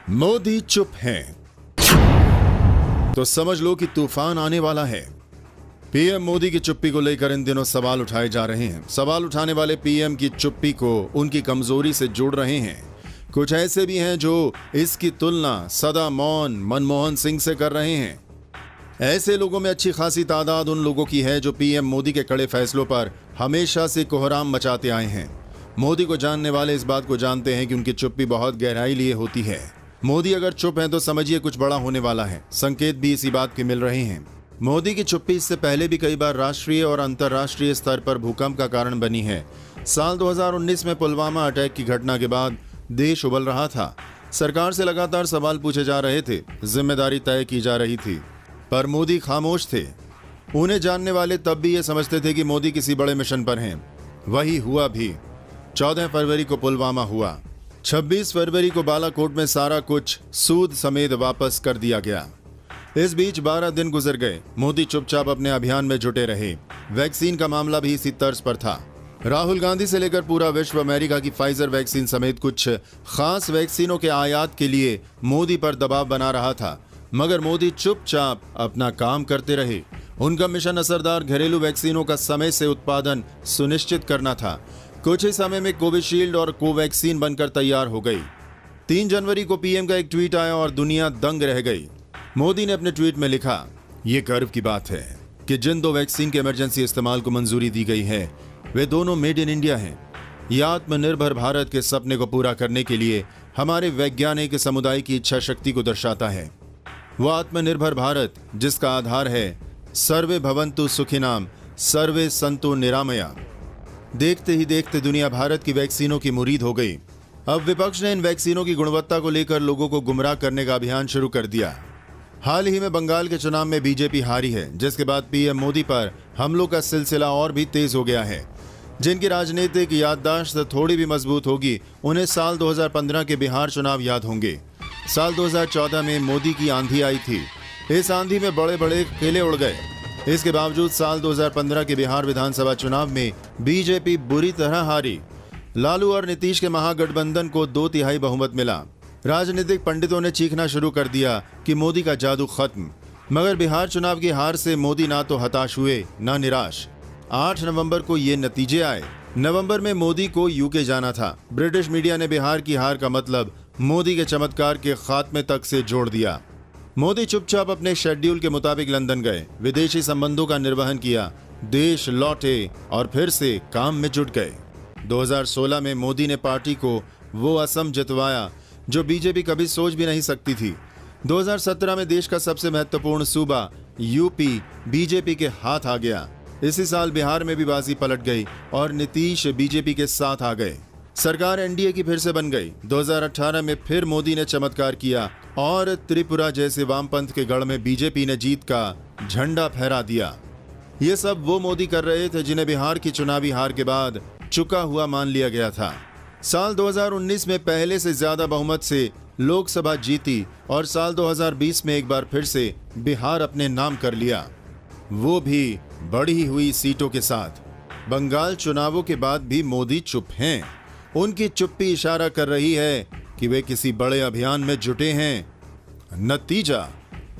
मोदी चुप हैं तो समझ लो कि तूफान आने वाला है। पीएम मोदी की चुप्पी को लेकर इन दिनों सवाल उठाए जा रहे हैं। सवाल उठाने वाले पीएम की चुप्पी को उनकी कमजोरी से जोड़ रहे हैं। कुछ ऐसे भी हैं जो इसकी तुलना सदा मौन मनमोहन सिंह से कर रहे हैं। ऐसे लोगों में अच्छी खासी तादाद उन लोगों की है जो पीएम मोदी के कड़े फैसलों पर हमेशा से कोहराम मचाते आए हैं। मोदी को जानने वाले इस बात को जानते हैं कि उनकी चुप्पी बहुत गहराई लिए होती है। मोदी अगर चुप हैं तो समझिए कुछ बड़ा होने वाला है। संकेत भी इसी बात के मिल रहे हैं। मोदी की चुप्पी इससे पहले भी कई बार राष्ट्रीय और अंतर्राष्ट्रीय स्तर पर भूकंप का कारण बनी है। साल 2019 में पुलवामा अटैक की घटना के बाद देश उबल रहा था। सरकार से लगातार सवाल पूछे जा रहे थे, जिम्मेदारी तय की जा रही थी, पर मोदी खामोश थे। उन्हें जानने वाले तब भी ये समझते थे कि मोदी किसी बड़े मिशन पर हैं। वही हुआ भी। 14 फरवरी को पुलवामा हुआ। 26 फरवरी को बालाकोट में सारा कुछ सूद समेत वापस कर दिया गया। इस बीच 12 दिन गुजर गए। मोदी चुपचाप अपने अभियान में जुटे रहे। वैक्सीन का मामला भी इसी तर्ज पर था। राहुल गांधी से लेकर पूरा विश्व अमेरिका की फाइजर वैक्सीन समेत कुछ खास वैक्सीनों के आयात के लिए मोदी पर दबाव बना रहा था, मगर मोदी चुपचाप अपना काम करते रहे। उनका मिशन असरदार घरेलू वैक्सीनों का समय से उत्पादन सुनिश्चित करना था। कुछ ही समय में कोविशील्ड और कोवैक्सीन बनकर तैयार हो गई। 3 जनवरी को पीएम का एक ट्वीट आया और दुनिया दंग रह गई। मोदी ने अपने ट्वीट में लिखा, ये गर्व की बात है कि जिन 2 वैक्सीन के इमरजेंसी इस्तेमाल को मंजूरी दी गई है वे दोनों मेड इन इंडिया हैं। ये आत्मनिर्भर भारत के सपने को पूरा करने के लिए हमारे वैज्ञानिक समुदाय की इच्छा शक्ति को दर्शाता है। वो आत्मनिर्भर भारत जिसका आधार है सर्वे भवन्तु सुखिनाम सर्वे सन्तु निरामया। देखते ही देखते दुनिया भारत की वैक्सीनों की मुरीद हो गई। अब विपक्ष ने इन वैक्सीनों की गुणवत्ता को लेकर लोगों को गुमराह करने का अभियान शुरू कर दिया। हाल ही में बंगाल के चुनाव में बीजेपी हारी है, जिसके बाद पीएम मोदी पर हमलों का सिलसिला और भी तेज हो गया है। जिनकी राजनीतिक याददाश्त थोड़ी भी मजबूत होगी उन्हें साल 2015 के बिहार चुनाव याद होंगे। साल 2014 में मोदी की आंधी आई थी। इस आंधी में बड़े बड़े किले उड़ गए। इसके बावजूद साल 2015 के बिहार विधानसभा चुनाव में बीजेपी बुरी तरह हारी। लालू और नीतीश के महागठबंधन को 2/3 बहुमत मिला। राजनीतिक पंडितों ने चीखना शुरू कर दिया कि मोदी का जादू खत्म। मगर बिहार चुनाव की हार से मोदी ना तो हताश हुए ना निराश। 8 नवंबर को ये नतीजे आए। नवंबर में मोदी को यूके जाना था। ब्रिटिश मीडिया ने बिहार की हार का मतलब मोदी के चमत्कार के खात्मे तक से जोड़ दिया। मोदी चुपचाप अपने शेड्यूल के मुताबिक लंदन गए, विदेशी संबंधों का निर्वहन किया, देश लौटे और फिर से काम में जुट गए। 2016 में मोदी ने पार्टी को वो असम जितवाया जो बीजेपी कभी सोच भी नहीं सकती थी। 2017 में देश का सबसे महत्वपूर्ण सूबा यूपी बीजेपी के हाथ आ गया। इसी साल बिहार में भी बाजी पलट गई और नीतीश बीजेपी के साथ आ गए। सरकार एनडीए की फिर से बन गई। 2018 में फिर मोदी ने चमत्कार किया और त्रिपुरा जैसे वामपंथ के गढ़ में बीजेपी ने जीत का झंडा फहरा दिया। ये सब वो मोदी कर रहे थे जिन्हें बिहार की चुनावी हार के बाद चुका हुआ मान लिया गया था। साल 2019 में पहले से ज्यादा बहुमत से लोकसभा जीती और साल 2020 में एक बार फिर से बिहार अपने नाम कर लिया, वो भी बढ़ी हुई सीटों के साथ। बंगाल चुनावों के बाद भी मोदी चुप हैं। उनकी चुप्पी इशारा कर रही है कि वे किसी बड़े अभियान में जुटे हैं। नतीजा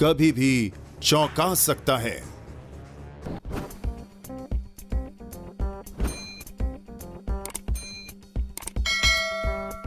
कभी भी चौंका सकता है।